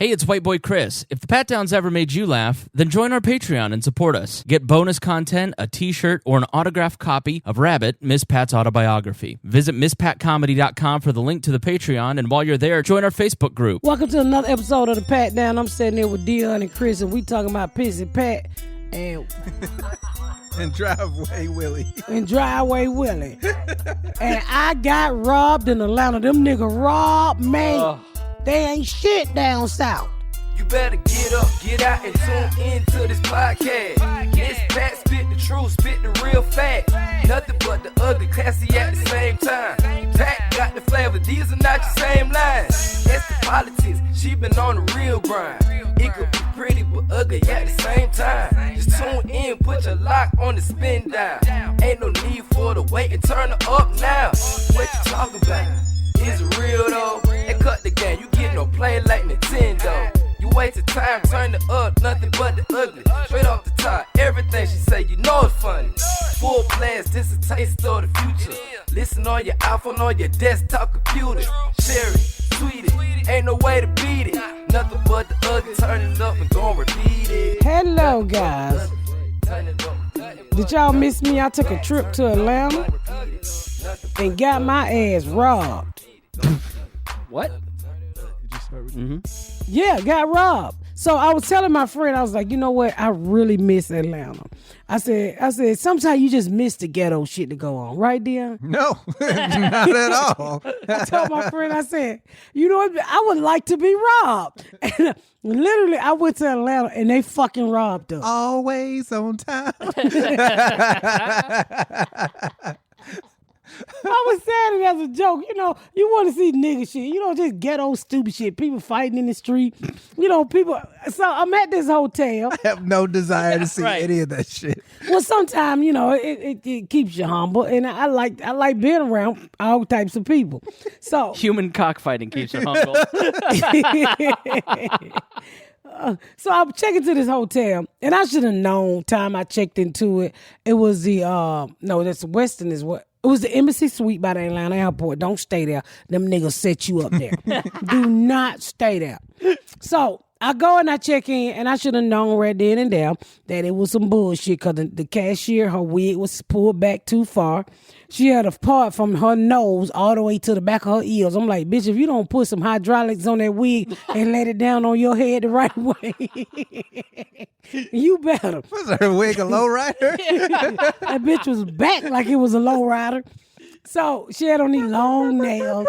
Hey, it's White Boy Chris. If the Pat Downs ever made you laugh, then join our Patreon and support us. Get bonus content, a t-shirt, or an autographed copy of Rabbit, Miss Pat's autobiography. Visit MissPatComedy.com for the link to the Patreon, and while you're there, join our Facebook group. Welcome to another episode of the Pat Down. I'm sitting there with Deon and Chris, and we talking about Pissy Pat and... And Driveway Willie. And Driveway Willie. And I got robbed in Atlanta. Them niggas robbed me. They ain't shit down south. You better get up, get out, and tune into this podcast. This Pat spit the truth, spit the real fact. Nothing but the ugly, classy at the same time. Pat got the flavor, these are not your same lines. That's the politics, she been on the real grind. It could be pretty but ugly at the same time. Just tune in, put your lock on the spin down. Ain't no need for the wait and turn it up now. What you talking about? Is it real though? And cut the game, you get no play like Nintendo. You wasted time, turn it up, nothing but the ugly. Straight off the top, everything she say, you know it's funny. Full blast, this a taste of the future. Listen on your iPhone, on your desktop computer. Share it, tweet it, ain't no way to beat it. Nothing but the ugly, turn it up and gon' repeat it. Hello, guys. Did y'all miss me? I took a trip to Atlanta and got my ass robbed. What? Yeah, got robbed. So I was telling my friend, I was like, you know what? I really miss Atlanta. I said, sometimes you just miss the ghetto shit to go on. Right, Deon? No, not at all. I told my friend, I said, you know what? I would like to be robbed. And literally, I went to Atlanta and they fucking robbed us. Always on time. I was saying it as a joke. You know, you want to see nigga shit. You know, just ghetto stupid shit. People fighting in the street. You know, people. So I'm at this hotel. I have no desire to see any of that shit. Well, sometimes, you know, it keeps you humble. And I like being around all types of people. So Human cockfighting keeps you humble. So I'm checking to this hotel, and I should have known time I checked into it. It was the that's Westin is what. It was the Embassy Suite by the Atlanta airport. Don't stay there. Them niggas set you up there. Do not stay there. So I go and I check in, and I should have known right then and there that it was some bullshit because the cashier, her wig was pulled back too far. She had a part from her nose all the way to the back of her ears. I'm like, bitch, if you don't put some hydraulics on that wig and let it down on your head the right way, you better. Was her wig a lowrider? That bitch was back like it was a lowrider. So she had on these long nails.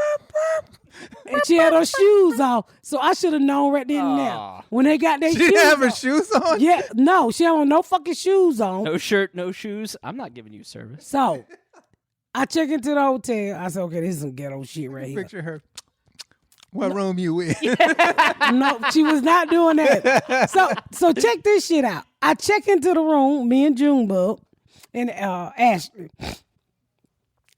And she had her shoes off. So I should have known right then and there. When they got their shoes on. She have her shoes on? Yeah, no, she had no fucking shoes on. No shirt, no shoes. I'm not giving you service. So I check into the hotel. I said, okay, this is some ghetto shit right here. Picture her. What room you in? No, she was not doing that. So check this shit out. I check into the room, me and Junebug and Ashley.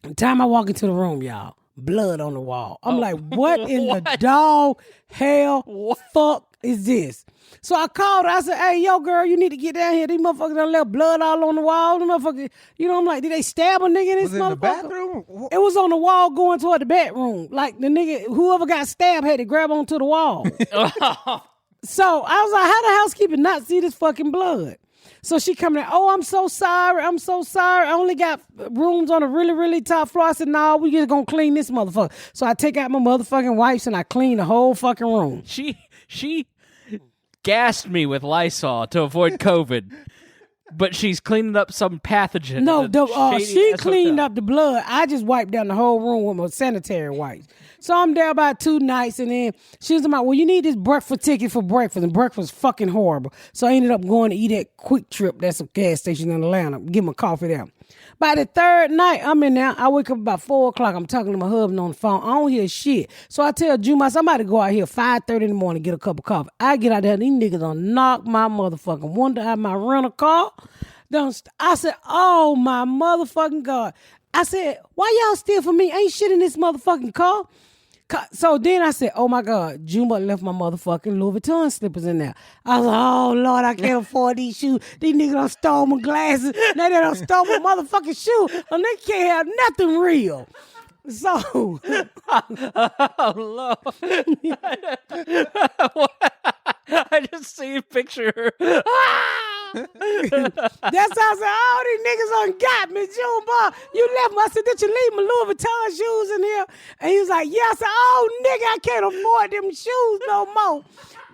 The time I walk into the room, y'all, blood on the wall. I'm like, what in the dog hell fuck is this? So I called her. I said, hey, yo, girl, you need to get down here. These motherfuckers done left blood all on the wall. These motherfuckers, you know, I'm like, did they stab a nigga in this Was it motherfucker? in the bathroom? It was on the wall going toward the bedroom. Like the nigga, whoever got stabbed had to grab onto the wall. So I was like, how the housekeeper not see this fucking blood? So she coming in, oh, I'm so sorry. I only got rooms on the really, really top floor. I said, no, we just gonna clean this motherfucker. So I take out my motherfucking wipes and I clean the whole fucking room. She gassed me with Lysol to avoid COVID, but she's cleaning up some pathogen. No, she cleaned up the blood. I just wiped down the whole room with my sanitary wipes. So I'm there about 2 nights, and then she was like, well, you need this breakfast ticket for breakfast, and breakfast was fucking horrible. So I ended up going to eat at Quick Trip. That's a gas station in Atlanta. Give my coffee there. By the 3rd night, I'm in there. I wake up about 4 o'clock. I'm talking to my husband on the phone. I don't hear shit. So I tell Juma, somebody go out here 5:30 in the morning, get a cup of coffee. I get out there, these niggas done knock my motherfucking window out my rental car. I said, oh my motherfucking God. I said, why y'all steal from me? Ain't shit in this motherfucking car. So then I said, oh my God, Juma left my motherfucking Louis Vuitton slippers in there. I was like, oh Lord, I can't afford these shoes. These niggas done stole my glasses. Now they done stole my motherfucking shoe. And they can't have nothing real. So, oh Lord. just see picture. That's how I said, all these niggas done got me, Junebug. You left me. I said, did you leave my Louis Vuitton shoes in here? And he was like, yeah. I said, oh, nigga, I can't afford them shoes no more.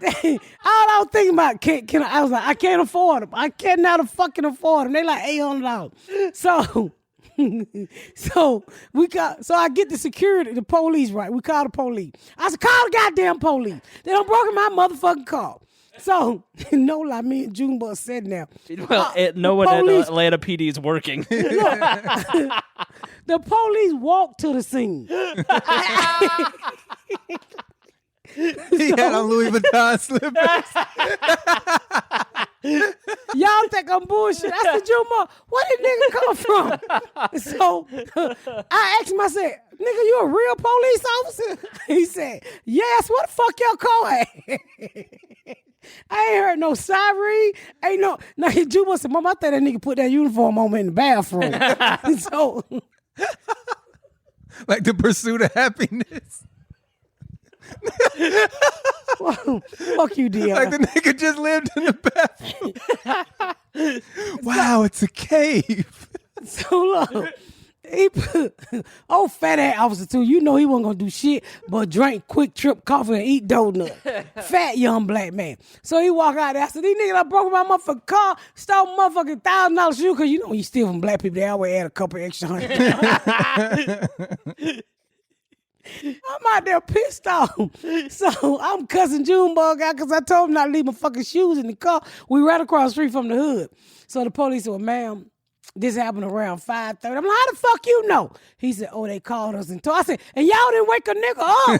All I was thinking about, I was like, I can't afford them. I cannot fucking afford them. They like $800. So I get the security, the police, right? We call the police. I said, call the goddamn police. They done broken my motherfucking car. So, no lie, me and Junebug said now. Well, no one at Atlanta PD is working. The police walked to the scene. He had on Louis Vuitton slippers. Y'all think I'm bullshit. I said, Junebug, where did nigga come from? So I asked him, I said, nigga, you a real police officer? He said, yes, what the fuck your car at? I ain't heard no siren. Ain't no. Now, Junebug said, Mom, I thought that nigga put that uniform on me in the bathroom. So, Like the pursuit of happiness. fuck you, Deon. Like the nigga just lived in the bathroom. Wow, it's a cave. So look, he put, fat ass officer too. You know he wasn't gonna do shit but drink Quick Trip coffee and eat donut. Fat young black man. So he walk out there. I said, these niggas done broke my motherfucking car, stole motherfucking $1,000 shoe, cause you know when you steal from black people, they always add a couple extra $100. I'm out there pissed off. So I'm cussing Junebug out because I told him not to leave my fucking shoes in the car. We right across the street from the hood. So the police said, well, ma'am, this happened around 5:30. I'm like, how the fuck you know? He said, oh, they called us and told. I said, and y'all didn't wake a nigga up.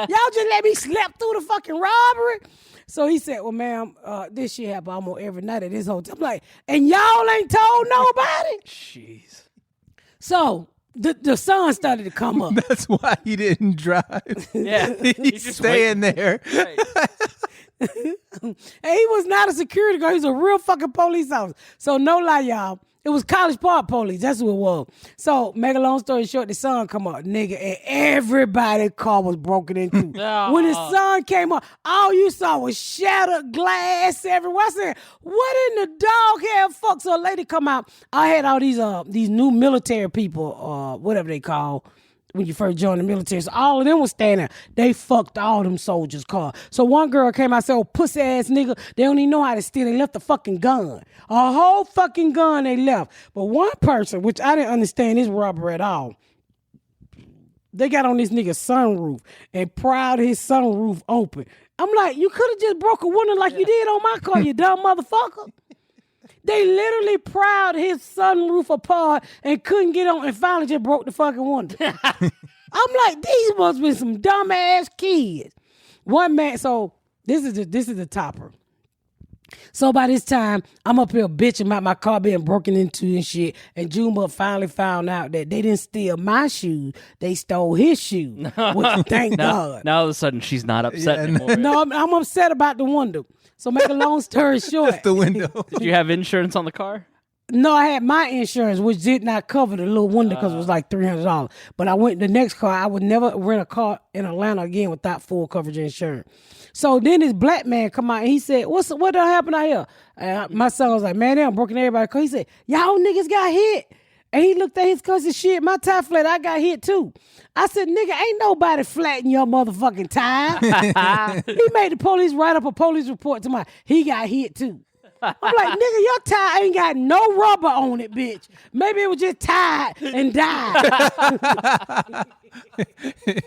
Y'all just let me slap through the fucking robbery. So he said, well, ma'am, this shit happen almost every night at this hotel. I'm like, and y'all ain't told nobody? Jeez. So the sun started to come up. That's why he didn't drive. Yeah. He's just staying there. Right. And he was not a security guard. He's a real fucking police officer. So no lie, y'all. It was College Park police. That's who it was. So make a long story short, the sun come up, nigga, and everybody's car was broken into. Oh. When the sun came up, all you saw was shattered glass everywhere. I said, what in the dog hell fuck? So a lady come out. I had all these new military people, whatever they call when you first join the military. So all of them was standing there. They fucked all them soldiers' car. So one girl came out and said, oh, pussy ass nigga, they don't even know how to steal. They left a fucking gun. A whole fucking gun they left. But one person, which I didn't understand this robbery at all, they got on this nigga's sunroof and pried his sunroof open. I'm like, you could have just broke a window like you did on my car, you dumb motherfucker. They literally pried his sunroof apart and couldn't get on and finally just broke the fucking window. I'm like, these must be some dumbass kids. One man, so this is the topper. So by this time, I'm up here bitching about my car being broken into and shit. And Junebug finally found out that they didn't steal my shoes. They stole his shoes. Which, thank God. Now all of a sudden she's not upset anymore. No, I'm upset about the window. So make a long story short. Just the window. Did you have insurance on the car? No, I had my insurance, which did not cover the little window because it was like $300. But I went the next car. I would never rent a car in Atlanta again without full coverage insurance. So then this black man come out and he said, what done happened out here? And my son was like, man, they done broken everybody's car. He said, y'all niggas got hit. And he looked at his cousin, shit, my tire flat, I got hit too. I said, nigga, ain't nobody flatting your motherfucking tire. He made the police write up a police report to my, he got hit too. I'm like, nigga, your tire ain't got no rubber on it, bitch. Maybe it was just tied and died.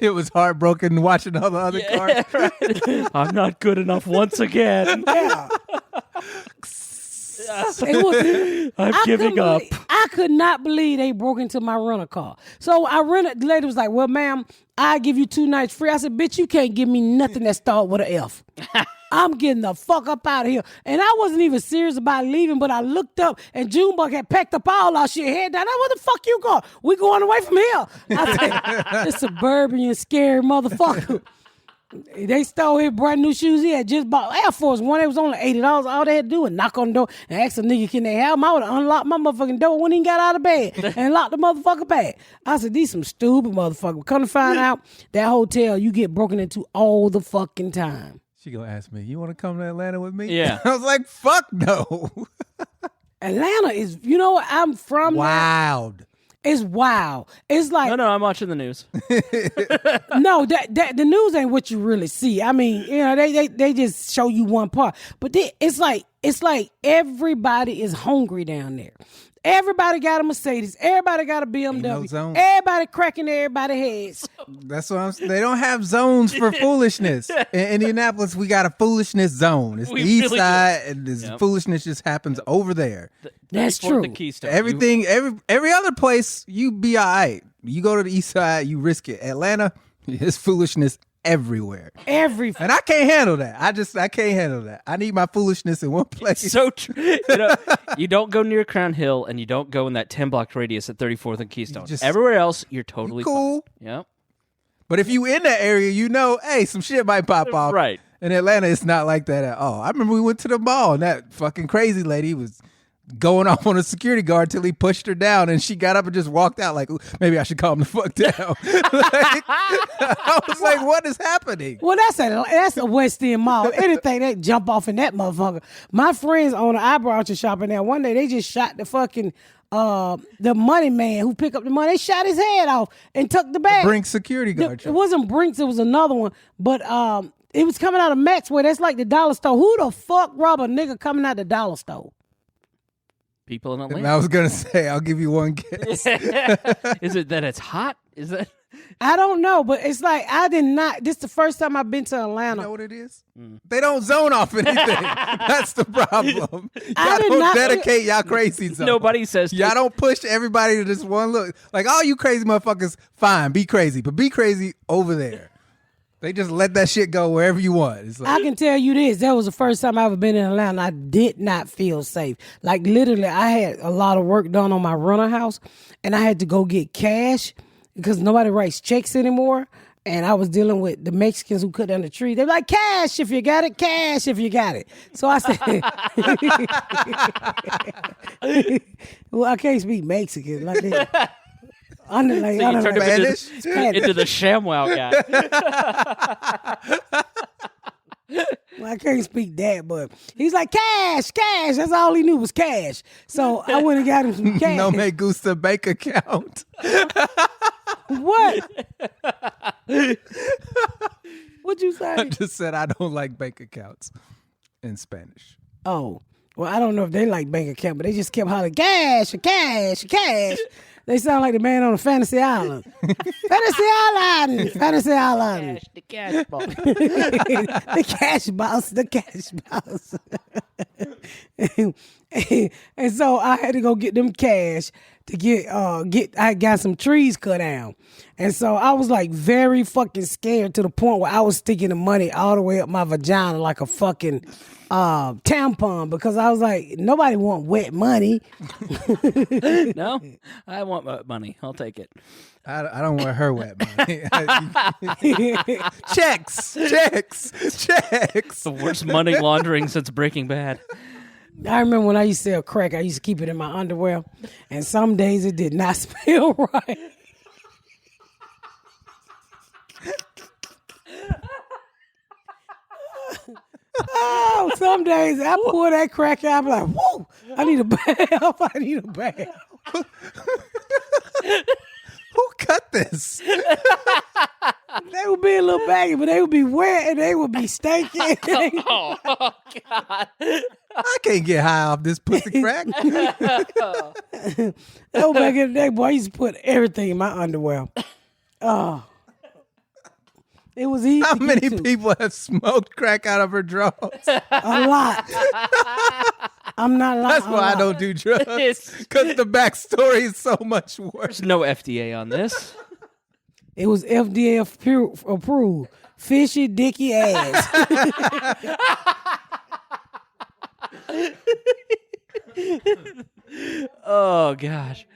It was heartbroken watching all the other cars. Right. I'm not good enough once again. Yeah. I'm giving up. I could not believe they broke into my rental car. So I rented. The lady was like, well, ma'am, I give you 2 nights free. I said, bitch, you can't give me nothing that starts with an F. I'm getting the fuck up out of here. And I wasn't even serious about leaving, but I looked up and Junebug had packed up all our shit, head down. Where the fuck you going? We going away from here. I said, this suburban scary motherfucker. They stole his brand new shoes. He had just bought Air Force One. It was only $80. All they had to do was knock on the door and ask a nigga, can they have them? I would have unlocked my motherfucking door when he got out of bed and locked the motherfucker back. I said, these some stupid motherfuckers. Come to find out, that hotel, you get broken into all the fucking time. She gonna ask me, you want to come to Atlanta with me? Yeah. I was like, fuck no. Atlanta is, you know what? I'm from. Wild. It's wild. It's like No, I'm watching the news. no, that the news ain't what you really see. I mean, you know, they just show you one part, but it's like everybody is hungry down there. Everybody got a Mercedes. Everybody got a BMW. No everybody cracking everybody's heads. That's what I'm saying. They don't have zones for foolishness. In Indianapolis, we got a foolishness zone. It's We the east really side, and this Yep. foolishness just happens over there. That's Before true. The Keystone. Everything, every other place, you be all right. You go to the east side, you risk it. Atlanta, it's foolishness everywhere. Everything. And I can't handle that. I can't handle that. I need my foolishness in one place. So true. You don't go near Crown Hill, and you don't go in that 10-block radius at 34th and Keystone. Everywhere else, you're totally cool. fine. Yep. But if you in that area, you know, hey, some shit might pop off. Right. In Atlanta, it's not like that at all. I remember we went to the mall, and that fucking crazy lady was going off on a security guard till he pushed her down, and she got up and just walked out like, maybe I should calm the fuck down. I was like, what is happening? Well, that's a West End mall. Anything that jump off in that motherfucker. My friends own an eyebrow archer shop in there. One day they just shot the fucking the money man who picked up the money. They shot his head off and took the bag. Brinks security guard. It wasn't Brinks. It was another one. But it was coming out of Maxwell. That's like the dollar store. Who the fuck rob a nigga coming out the dollar store? People in And Atlanta. I was going to say, I'll give you one guess. Is it that it's hot? Is that? I don't know, but it's like I did not. This is the first time I've been to Atlanta. You know what it is? They don't zone off anything. That's the problem. Y'all did don't not- dedicate y'all crazy zone. Nobody says. Y'all don't push everybody to this one look. Like, all you crazy motherfuckers, fine, be crazy. But be crazy over there. They just let that shit go wherever you want. It's like, I can tell you this. That was the first time I ever been in Atlanta. I did not feel safe. Like literally, I had a lot of work done on my rental house, and I had to go get cash because nobody writes checks anymore. And I was dealing with the Mexicans who cut down the tree. They're like, cash if you got it, cash if you got it. So I said, well, I can't speak Mexican like that. So you turned him Spanish? into the ShamWow guy. Well, I can't speak that, but he's like, cash. That's all he knew was cash. So I went and got him some cash. no me gusta bank account. What? What'd you say? I just said I don't like bank accounts in Spanish. Oh, well, I don't know if they like bank account, but they just kept hollering, cash. They sound like the man on a Fantasy Island. Fantasy Island. The cash ball. The cash boss. and so I had to go get them cash to get I got some trees cut down. And so I was like very fucking scared to the point where I was sticking the money all the way up my vagina like a fucking tampon, because I was like, nobody want wet money. No, I want money. I'll take it. I don't want her wet money. Checks. The worst money laundering since Breaking Bad. I remember when I used to sell crack, I used to keep it in my underwear, and some days it did not smell right. Oh, some days I pull that crack out, I'm like, whoa, I need a bath. Who cut this? They would be a little baggy, but they would be wet and they would be stinking. Oh God! I can't get high off this pussy crack. That was back in the day, boy. I used to put everything in my underwear. Oh. It was easy. How many too. people have smoked crack out of her drawers? A lot. I'm not lying. That's why I don't do drugs. Because the backstory is so much worse. There's no FDA on this. It was FDA approved. Fishy, dicky ass. Oh gosh.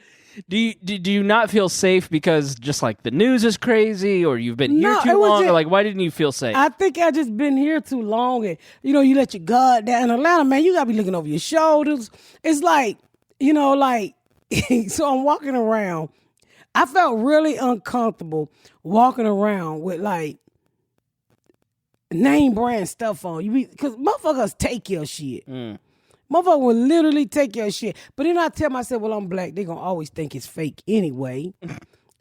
Do you not feel safe because just like the news is crazy, or you've been here too long, or like why didn't you feel safe? I think I just been here too long, and you let your guard down. In Atlanta, man, you gotta be looking over your shoulders. It's like, so I'm walking around. I felt really uncomfortable walking around with like name brand stuff on. Because motherfuckers take your shit. Motherfucker will literally take your shit. But then I tell myself, well, I'm black. They're going to always think it's fake anyway.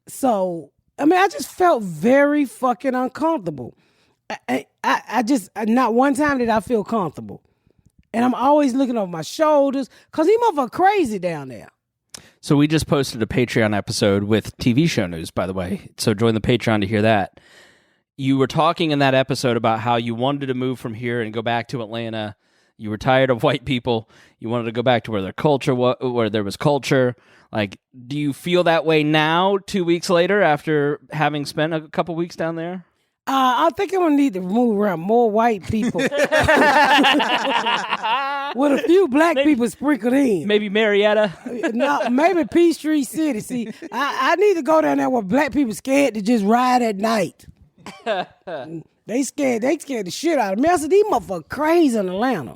So, I mean, I just felt very fucking uncomfortable. I just, not one time did I feel comfortable. And I'm always looking over my shoulders because these motherfuckers crazy down there. So we just posted a Patreon episode with TV show news, by the way. So join the Patreon to hear that. You were talking in that episode about how you wanted to move from here and go back to Atlanta. You were tired of white people. You wanted to go back to where where there was culture. Like, do you feel that way now, 2 weeks later, after having spent a couple weeks down there? I think I'm going to need to move around more white people. With a few black people sprinkled in. Maybe Marietta? No, maybe Peachtree City. See, I need to go down there where black people scared to just ride at night. They scared the shit out of me. I said, these motherfuckers crazy in Atlanta.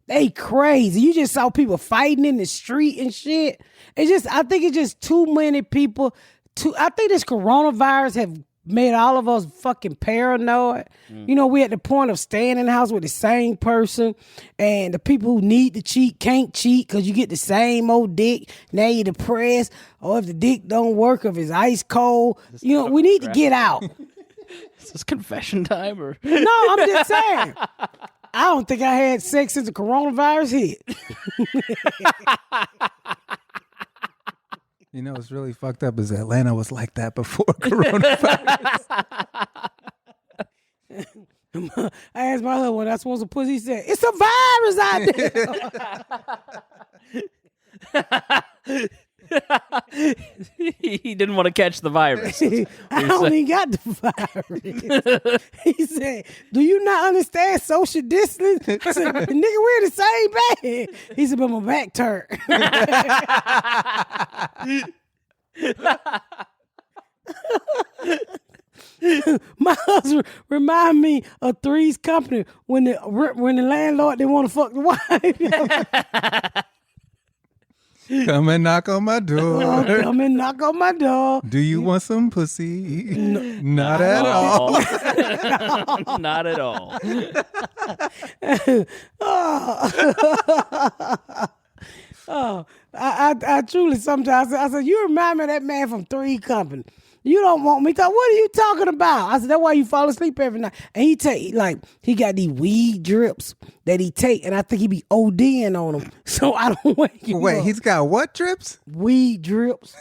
They crazy. You just saw people fighting in the street and shit. I think it's just too many people. I think this coronavirus have made all of us fucking paranoid. You know, we're at the point of staying in the house with the same person, and the people who need to cheat can't cheat because you get the same old dick. Now you're depressed, or if the dick don't work, if it's ice cold. You know, we need to get out. Is this confession time? Or No, I'm just saying. I don't think I had sex since the coronavirus hit. You know what's really fucked up is Atlanta was like that before coronavirus. I asked my husband, "That's supposed to pussy?" He said, "It's a virus out there." He didn't want to catch the virus. I only got the virus. He said, "Do you not understand social distancing?" I said, "Nigga, we're in the same bed." He said, "But my back turned." My husband remind me of Three's Company when the landlord didn't want to fuck the wife. Come and knock on my door. Come and knock on my door. Do you want some pussy? Not at all. Not at all. I truly sometimes I said, "You remind me of that man from Three's Company. You don't want me to. What are you talking about?" I said, "That's why you fall asleep every night." And he he got these weed drips that he take, and I think he be ODing on them. So I don't wake him Wait, up. he's got what drips? Weed drips.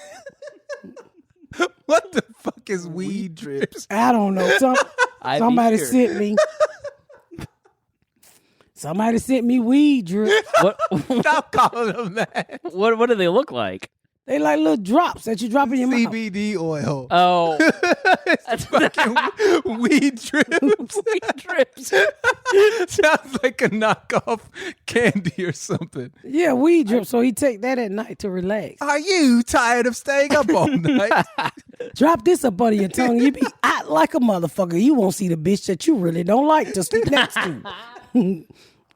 What the fuck is weed drips? I don't know. Somebody sent me. Somebody sent me weed drips. Stop calling them that. What do they look like? They like little drops that you drop in your mouth. CBD oil. Oh, It's fucking weed drips. weed drips. Sounds like a knockoff candy or something. Yeah, weed drips. So he take that at night to relax. Are you tired of staying up all night? Drop this up under your tongue. You be out like a motherfucker. You won't see the bitch that you really don't like to sleep next to.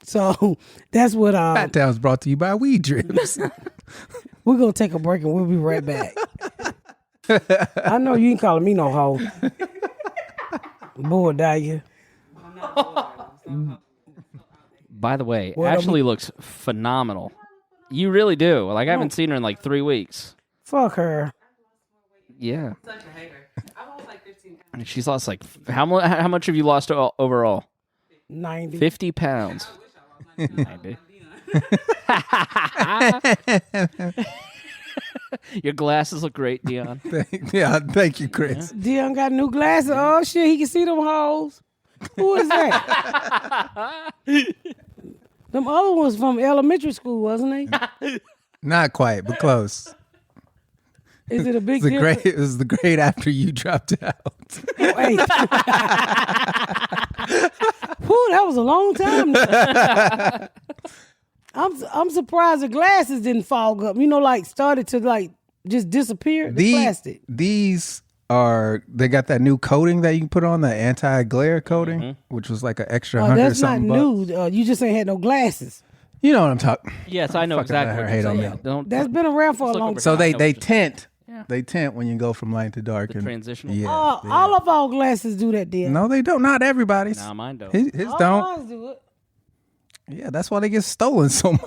So that's what Fat Town's brought to you by weed drips. we're gonna take a break and we'll be right back. I know you ain't calling me no hoe. Boy, die you. By the way, Ashley looks phenomenal. You really do. Like, I haven't seen her in like 3 weeks. Fuck her. Yeah. Such a hater. I've lost like 15 pounds. And she's lost like, how much have you lost overall? 90. 50 pounds. 90. Your glasses look great, Deon. Thank you, Chris. Deon got new glasses. Oh shit, he can see them hoes. Who is that? Them other ones from elementary school, wasn't they? Not quite, but close. Is it a big It was the grade after you dropped out. Wait. Whew, that was a long time now. I'm surprised the glasses didn't fog up. You know, like started to like just disappear. The plastic. These they got that new coating that you can put on, the anti-glare coating, which was like an extra $100 that's not something new. bucks. You just ain't had no glasses. You know what I'm talking. Yes, I know Fucking let exactly her what hate you're on saying. me. Don't. That's been around for a look long over time. So I know they what you're tint. They tint when you go from light to dark. The transitional. Yeah. All of our glasses do that, dear. No, they don't. Not everybody's. Nah, mine don't. His All don't. ours do it. Yeah, that's why they get stolen so much.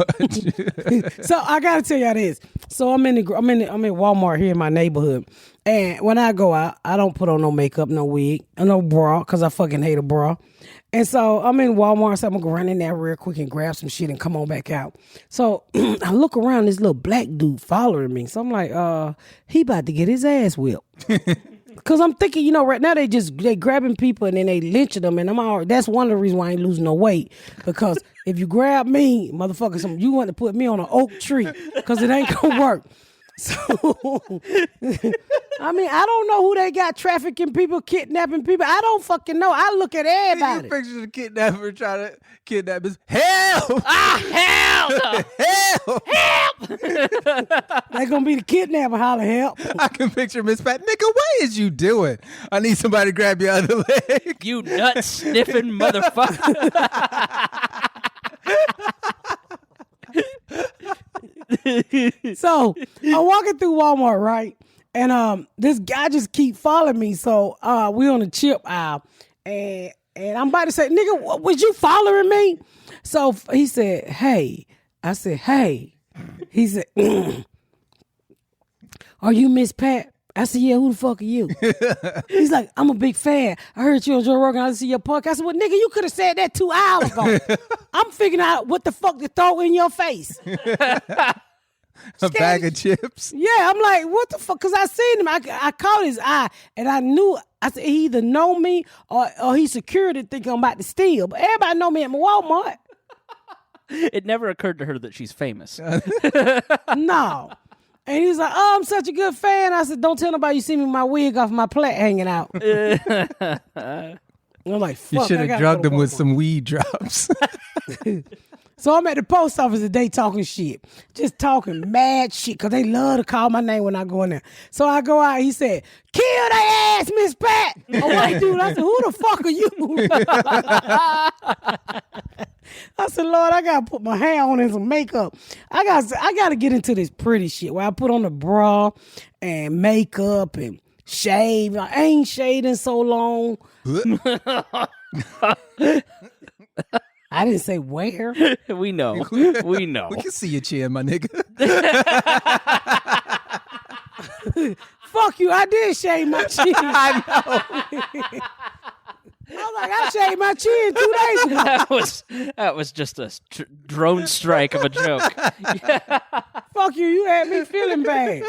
So I gotta tell y'all this. So I'm in Walmart here in my neighborhood, and when I go out, I don't put on no makeup, no wig, and no bra, cause I fucking hate a bra. And so I'm in Walmart, so I'm gonna run in there real quick and grab some shit and come on back out. So I look around, this little black dude following me. So I'm like, he about to get his ass whipped. Cause I'm thinking, right now they grabbing people and then they lynching them, and that's one of the reasons why I ain't losing no weight. Because if you grab me, motherfucker, you want to put me on an oak tree, cause it ain't gonna work. So I don't know who they got trafficking people, kidnapping people. I don't fucking know. I look at everybody. You picture the kidnapper trying to kidnap his help. Hell no. Help. They gonna be the kidnapper, holler help. I can picture Miss Pat. Nigga, what is you doing? I need somebody to grab your other leg. You nut sniffing motherfucker. So I'm walking through Walmart, right? And this guy just keep following me. So we on the chip aisle, and I'm about to say, nigga, was you following me? So he said, hey. I said, hey. He said, are you Miss Pat? I said, yeah, who the fuck are you? He's like, I'm a big fan. I heard you on Joe Rogan. I see your podcast. I said, well, nigga, you could have said that 2 hours ago. I'm figuring out what the fuck to throw in your face. A bag of chips. Yeah, I'm like, what the fuck? Because I seen him. I caught his eye, and I knew. I said, he either know me or he security think I'm about to steal. But everybody know me at my Walmart. It never occurred to her that she's famous. No. And he was like, oh, I'm such a good fan. I said, don't tell nobody you see me with my wig off my plait hanging out. I'm like, fuck. You should have drugged him with some weed drops. So I'm at the post office today talking shit. Just talking mad shit because they love to call my name when I go in there. So I go out. He said, kill their ass, Miss Pat. A white dude. I said, who the fuck are you? I said, Lord, I got to put my hair on and some makeup. I got to get into this pretty shit where I put on a bra and makeup and shave. I ain't shaved in so long. I didn't say where. We know. We know. We can see your chin, my nigga. Fuck you. I did shave my chin. I know. I was like, I shaved my chin 2 days ago. That was just a drone strike of a joke. Fuck you. You had me feeling bad.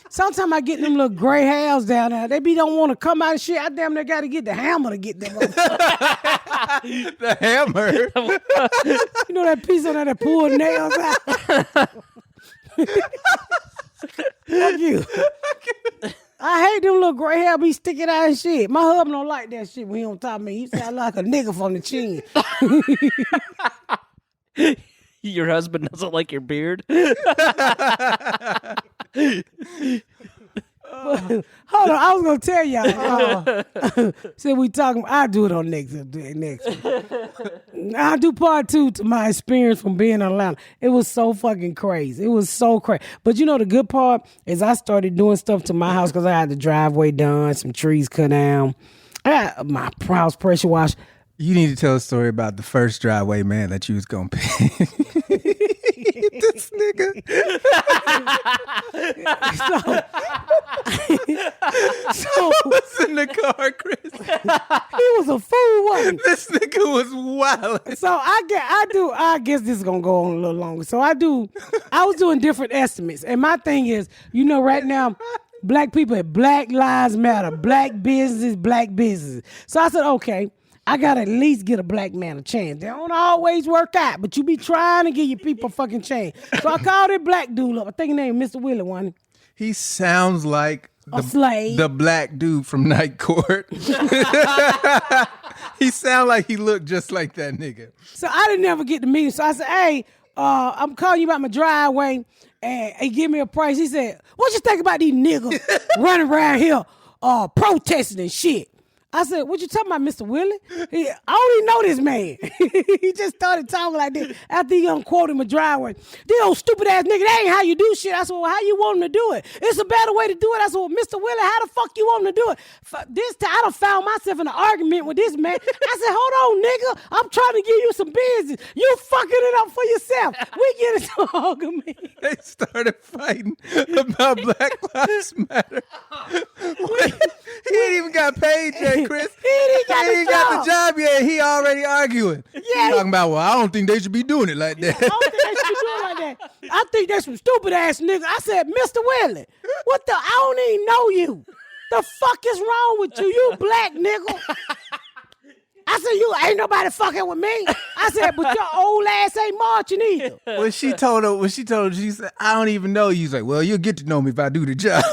Sometimes I get them little gray hairs down there. They don't want to come out of shit. I damn near got to get the hammer to get them. The hammer. You know that piece of that pull nails out? Fuck you. I hate them little gray hair be sticking out and shit. My husband don't like that shit when he on top of me. He sound like a nigga from the chin. Your husband doesn't like your beard? Hold on, I was gonna tell y'all. So we talking. I'll do it on next. I'll do part 2 to my experience from being in Atlanta. It was so fucking crazy. It was so crazy. But you know the good part is I started doing stuff to my house because I had the driveway done, some trees cut down. I got my house pressure washed. You need to tell a story about the first driveway man that you was gonna pay. This nigga. So What's in the car, Chris? he was a fool, wasn't he? This nigga was wild. So I guess this is gonna go on a little longer. So I was doing different estimates. And my thing is, right now, black people at Black Lives Matter, black businesses. So I said, okay, I gotta at least get a black man a chance. They don't always work out, but you be trying to give your people a fucking chance. So I called that black dude up. I think his name Mr. Willie one. He sounds like A slave. the black dude from Night Court. He sound like he looked just like that nigga. So I didn't ever get to meet him. So I said, hey, I'm calling you about my driveway. And he give me a price. He said, what you think about these niggas running around here protesting and shit? I said, what you talking about, Mr. Willie? I don't even know this man. He just started talking like this after he unquoted my driveway. This old stupid ass nigga, that ain't how you do shit. I said, well, how you want him to do it? It's a better way to do it. I said, well, Mr. Willie, how the fuck you want him to do it? This time, I done found myself in an argument with this man. I said, hold on, nigga. I'm trying to give you some business. You fucking it up for yourself. We get into an argument. They started fighting about Black Lives Matter. He ain't even got paid yet, Chris. He ain't got the job yet. He already arguing. Yeah, Talking about, well, I don't think they should be doing it like that. I don't think they should be doing like that. I think that's some stupid ass nigga. I said, Mr. Willie, what the? I don't even know you. The fuck is wrong with you? You black nigga. I said, you ain't nobody fucking with me. I said, but your old ass ain't marching either. When she told her, she said, I don't even know you. He's like, well, you'll get to know me if I do the job.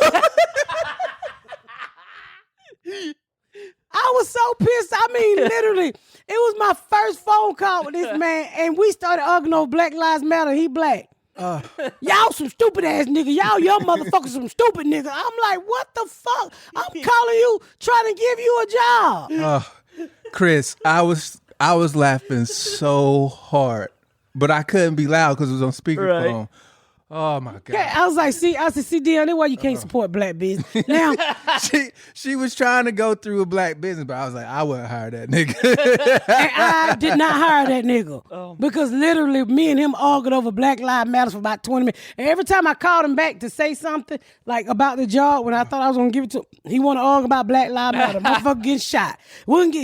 I was so pissed. I mean, literally, it was my first phone call with this man, and we started arguing over Black Lives Matter. He black. Y'all some stupid ass nigga. Y'all motherfuckers some stupid nigga. I'm like, what the fuck? I'm calling you, trying to give you a job. Chris, I was laughing so hard, but I couldn't be loud because it was on speakerphone. Right. Oh my God! I was like, see, Deon, that's why you can't support black business. Now, she was trying to go through a black business, but I was like, I wouldn't hire that nigga. And I did not hire that nigga because literally, me and him argued over Black Lives Matter for about 20 minutes. And every time I called him back to say something like about the job, when I thought I was gonna give it to him, he want to argue about Black Lives Matter. Motherfucker getting shot.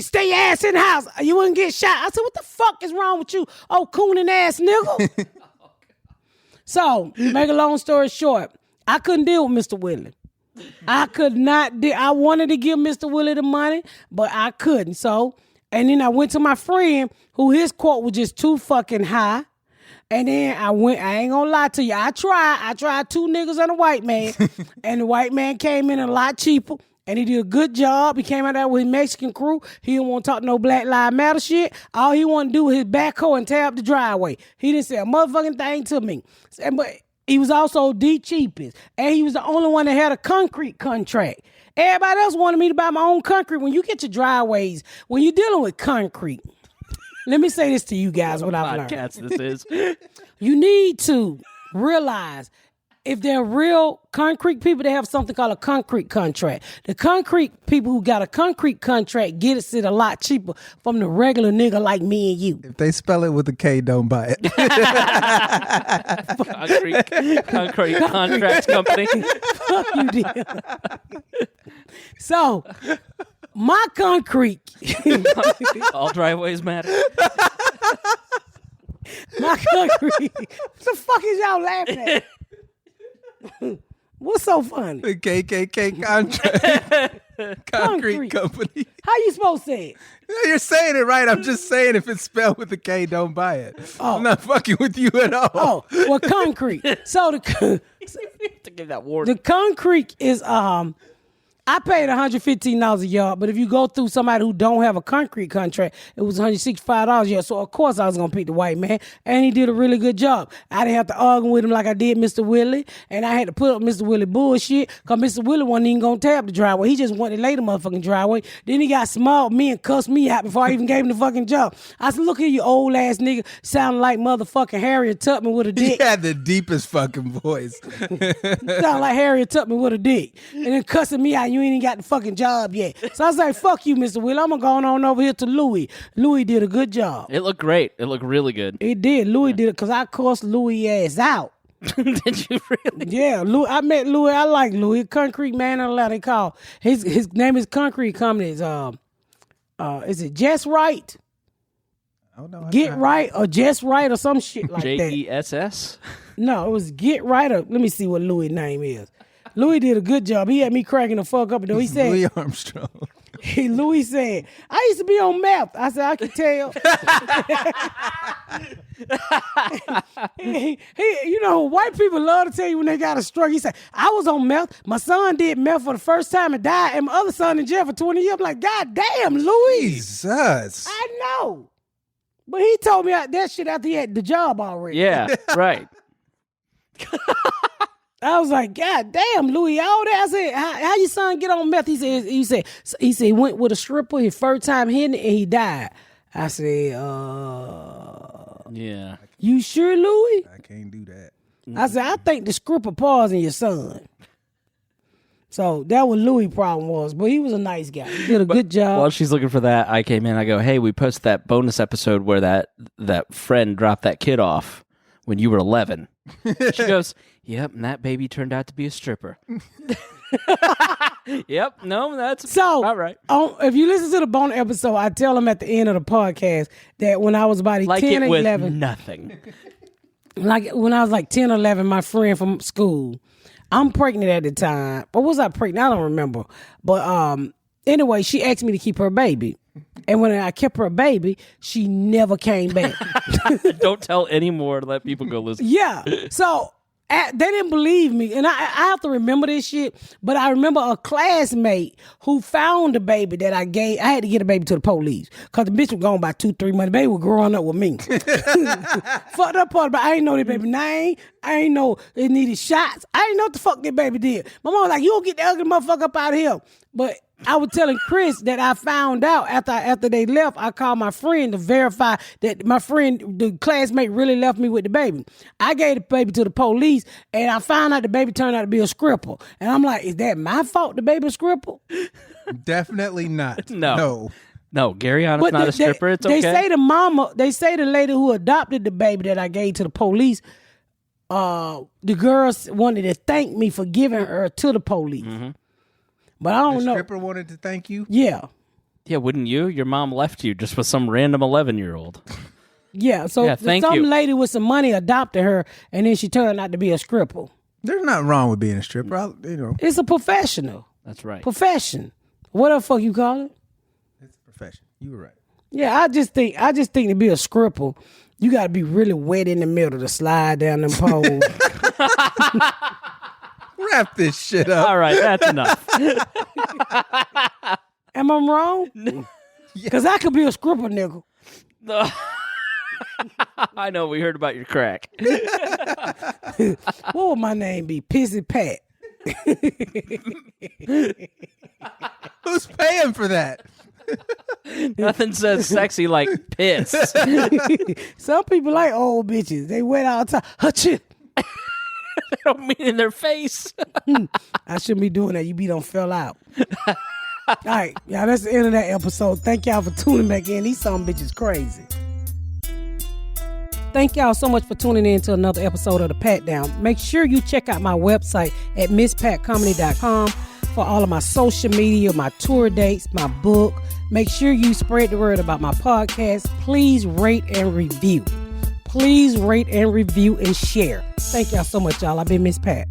Stay your ass in the house. You wouldn't get shot. I said, what the fuck is wrong with you, oh cooning ass nigga? So, make a long story short, I couldn't deal with Mr. Willie. I could not I wanted to give Mr. Willie the money, but I couldn't. So, and then I went to my friend who his quote was just too fucking high. And then I ain't gonna lie to you, I tried 2 niggas and a white man. And the white man came in a lot cheaper. And he did a good job. He came out there with his Mexican crew. He didn't want to talk no Black Lives Matter shit. All he wanted to do was his backhoe and tear up the driveway. He didn't say a motherfucking thing to me. But he was also the cheapest. And he was the only one that had a concrete contract. Everybody else wanted me to buy my own concrete. When you get your driveways, when you're dealing with concrete, let me say this to you guys, what I've learned. Podcast this is. You need to realize if they're real concrete people, they have something called a concrete contract. The concrete people who got a concrete contract get it a lot cheaper from the regular nigga like me and you. If they spell it with a K, don't buy it. concrete contracts company. Fuck you, dear. So, my concrete. All driveways matter. My concrete. What the fuck is y'all laughing at? What's so funny? The KKK contract. Concrete company. How you supposed to say it? You're saying it right. I'm just saying if it's spelled with a K, don't buy it. I'm not fucking with you at all. Oh, well, concrete. So to give that warning. The concrete is I paid $115 a yard, but if you go through somebody who don't have a concrete contract, it was $165 a yard. So of course I was gonna pick the white man, and he did a really good job. I didn't have to argue with him like I did Mr. Willie, and I had to put up Mr. Willie bullshit because Mr. Willie wasn't even gonna tear up the driveway. He just wanted to lay the motherfucking driveway. Then he got small me and cussed me out before I even gave him the fucking job. I said, "Look at you, old ass nigga, sounding like motherfucking Harriet Tubman with a dick." He had the deepest fucking voice. Sound like Harriet Tubman with a dick, and then cussing me out. You ain't even got the fucking job yet. So I was like, fuck you, Mr. Will. I'm going to go on over here to Louis. Louis did a good job. It looked great. It looked really good. It did. Louis did it because I cussed Louis ass out. Did you really? Yeah. I met Louis. I like Louis. Concrete man in Atlanta. They call. His name is Concrete Company. Is it Just Right? Oh, no, Get Right or Just Right or some shit like that. JESS? No, it was Get Right or let me see what Louis' name is. Louis did a good job. He had me cracking the fuck up. And he said, Louis Armstrong. Louis said, I used to be on meth. I said, I can tell. You know, white people love to tell you when they got a stroke. He said, I was on meth. My son did meth for the first time and died. And my other son in jail for 20 years. I'm like, God damn, Louis. Jesus. I know. But he told me that shit after he had the job already. Yeah, right. I was like, God damn, Louis, all that. I said, how your son get on meth? He said he went with a stripper his first time hitting it and he died. I said, Yeah. You sure, Louis? I can't do that. I said, I think the stripper poisoned your son. So that what Louis' problem was, but he was a nice guy. He did a good job. While she's looking for that, I came in. I go, hey, we posted that bonus episode where that friend dropped that kid off when you were 11. She goes, yep, and that baby turned out to be a stripper. Yep, no, that's So, all right. If you listen to the bonus episode, I tell them at the end of the podcast that when I was about Like 10 it or with 11, nothing. like when I was like 10 or 11, my friend from school, I'm pregnant at the time. Or was I pregnant? I don't remember. But anyway, she asked me to keep her baby. And when I kept her baby, she never came back. Don't tell any more to let people go listen. Yeah. So they didn't believe me. And I have to remember this shit. But I remember a classmate who found the baby that I gave. I had to get the baby to the police because the bitch was gone by 2-3 months. The baby was growing up with me. Fucked up part, but I ain't know that baby name. I ain't know it needed shots. I ain't know what the fuck that baby did. My mom was like, you don't get the ugly motherfucker up out of here. But I was telling Chris that I found out after they left. I called my friend to verify that my friend, the classmate, really left me with the baby. I gave the baby to the police, and I found out the baby turned out to be a stripper. And I'm like, is that my fault? The baby a stripper? Definitely not. No, Gary Anna's not a stripper. It's okay. They say the lady who adopted the baby that I gave to the police, the girls wanted to thank me for giving her to the police. Mm-hmm. But I don't the know. Stripper wanted to thank you. Yeah. Yeah, wouldn't you? Your mom left you just with some random 11-year-old. Yeah. So Yeah, thank some you. lady with some money adopted her, and then she turned out to be a stripper. There's nothing wrong with being a stripper. It's a professional. That's right. Profession. What the fuck you call it? It's a profession. You were right. Yeah, I just think to be a stripper, you got to be really wet in the middle to slide down them poles. Wrap this shit up. All right, that's enough. Am I wrong? Because I could be a stripper, nigga. I know. We heard about your crack. What would my name be? Pissy Pat. Who's paying for that? Nothing says sexy like piss. Some people like old bitches. They wet all the time. Hutcha. They don't mean in their face. I shouldn't be doing that. You be done fell out. All right, y'all, that's the end of that episode. Thank y'all for tuning back in. These some bitches crazy. Thank y'all so much for tuning in to another episode of The Pat Down. Make sure you check out my website at misspatcomedy.com for all of my social media, my tour dates, my book. Make sure you spread the word about my podcast. Please rate and review. Please rate and review and share. Thank y'all so much, y'all. I've been Miss Pat.